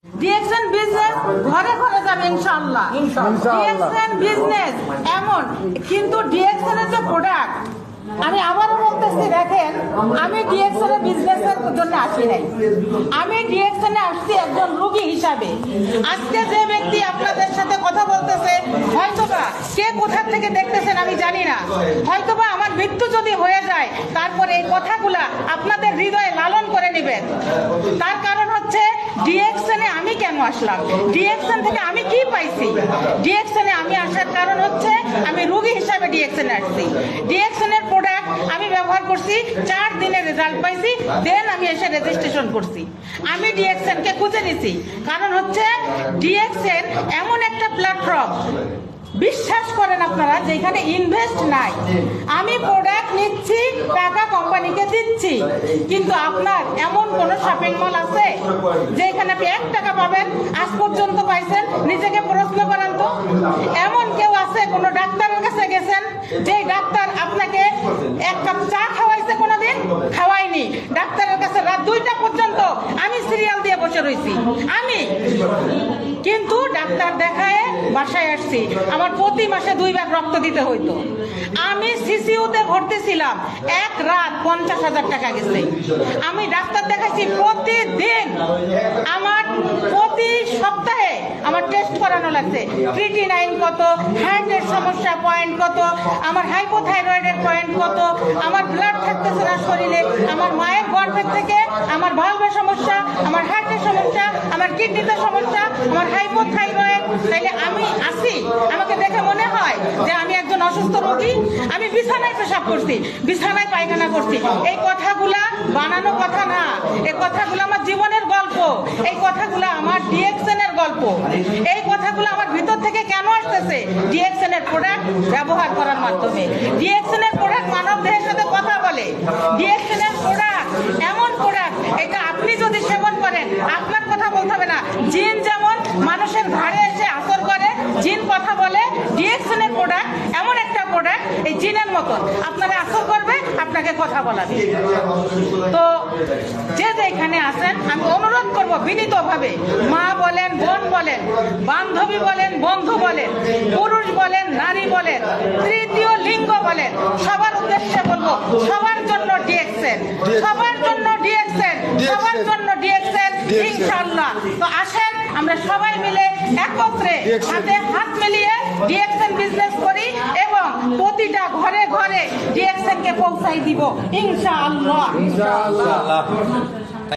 DXN business ঘরে ঘরে যাবে ইনশাআল্লাহ। ডিএক্সএন বিজনেস এমন, কিন্তু ডিএক্সএন এর যে প্রোডাক্ট, আমি আবারও বলতেছি, দেখেন আমি ডিএক্সএন এর বিজনেসের জন্য আসি নাই, আমি ডিএক্সএন এ আসছি একজন রোগী হিসাবে। আজকে যে ব্যক্তি আপনাদের সাথে কথা বলতেছে, হয়তোবা কে কোথা থেকে দেখতেছেন আমি জানি না, হয়তোবা আমার মৃত্যু যদি হয়ে যায় তারপরে এই কথাগুলা আপনাদের হৃদয়ে লালন করে নেবেন। তার কারণ হচ্ছে ডিএক্সএন এ আমি কেন আসলাম, ডিএক্সএন থেকে আমি কি পাইছি। ডিএক্সএন এ আমি আসার কারণ হচ্ছে আমি রোগী হিসাবে ডিএক্সএন এ আসছি। ডিএক্সএন এর প্রোডাক্ট আমি ব্যবহার করছি, 4 দিনের রেজাল্ট পাইছি, দেন আমি এসে রেজিস্ট্রেশন করছি। আমি ডিএক্সএন কে খুঁজে নিছি, কারণ হচ্ছে ডিএক্সএন এমন একটা প্ল্যাটফর্ম, বিশ্বাস করেন আপনারা, যেখানে ইনভেস্ট নাই। আমি প্রোডাক্ট নিচ্ছি, টাকা কোম্পানিকে দিচ্ছি, কিন্তু আপনার এমন কোন শপিং মল আছে যেখানে আপনি 1 টাকা পাবেন? আজ পর্যন্ত পাইছেন? নিজেকে প্রশ্ন করেন তো। এমন কেউ আছে, কোন ডাক্তারের কাছে গেছেন যে ডাক্তার আপনাকে 1 কাপ চা খাওয়াইছে? কোনোদিন খাওয়াইনি। ডাক্তারের কাছে রাত 2টা পর্যন্ত আমি সিরিয়াল দিয়ে বসে রয়েছি আমি, কিন্তু ডাক্তার দেখায় বাসায় আসছি। আমার প্রতি মাসে 2 ব্যাগ রক্ত দিতে হইতো। আমি সিসিউতে ভর্তি ছিলাম, 1 রাত 50,000 টাকা গেছে। আমি ডাক্তার দেখাইছি প্রতিদিন, আমার প্রতি সপ্তাহে আমার টেস্ট করানো লাগছে। ক্রিটিনাইন কত, হার্টের সমস্যা পয়েন্ট কত, আমার হাইপোথাইরয়েডের পয়েন্ট কত, আমার ব্লাড থাকতেছে না শরীরে, আমার মায়ের গর্ভের থেকে আমার ভালভের সমস্যা, আমার হার্টের সমস্যা, আমার কিডনিতে সমস্যা, আমার হাইপোথাইরয়েড। তাইলে আমি আসি, আমাকে দেখে মনে হয় যে আমি একজন অসুস্থ রোগী? আমি বিছানায় পেশাব করছি, বিছানায় পায়খানা করছি। এই কথাগুলা বানানো কথা না, এই কথাগুলো আমার জীবনের গল্প, এই কথাগুলো আমার ডিএক্সএন এর গল্প। এই কথাগুলো আমার ভিতর থেকে কেন আসতেছে? ডিএক্সএন এর প্রোডাক্ট ব্যবহার করার মাধ্যমে। ডিএক্সএন এর প্রোডাক্ট মানব দেহের সাথে কথা বলে। ডিএক্সএন এর প্রোডাক্ট এমন প্রোডাক্ট, এটা আপনি যদি সেবন করেন আপনার কথা বলতে হবে না। জিন যেমন মানুষের ঘাড়ে এসে আসর করে, জিন কথা বলে, ডিএক্সএন এর প্রোডাক্ট এমন একটা প্রোডাক্ট, এই জিনের মতন আপনারা আসর করবে, আপনাকে কথা বলাবে। তো যে যেখানে আছেন, আমি অনুরোধ করব বিনীতভাবে, মা বলেন, বোন বলেন, বান্ধবী বলেন, বন্ধু বলেন, পুরুষ বলেন, নারী বলেন, তৃতীয় লিঙ্গ বলেন, সবার উদ্দেশ্যে বলবো, সবার জন্য ডিএক্সএন, সবার জন্য ডিএক্সএন, সবার জন্য ডিএক্সএন ইনশাআল্লাহ। তো আসেন আমরা সবাই মিলে একত্রে হাতে হাত মিলিয়ে ডিএক্সএন বিজনেস করি এবং প্রতিটা ঘরে ঘরে ডিএক্সএন কে পৌঁছাই দিব ইনশাআল্লাহ।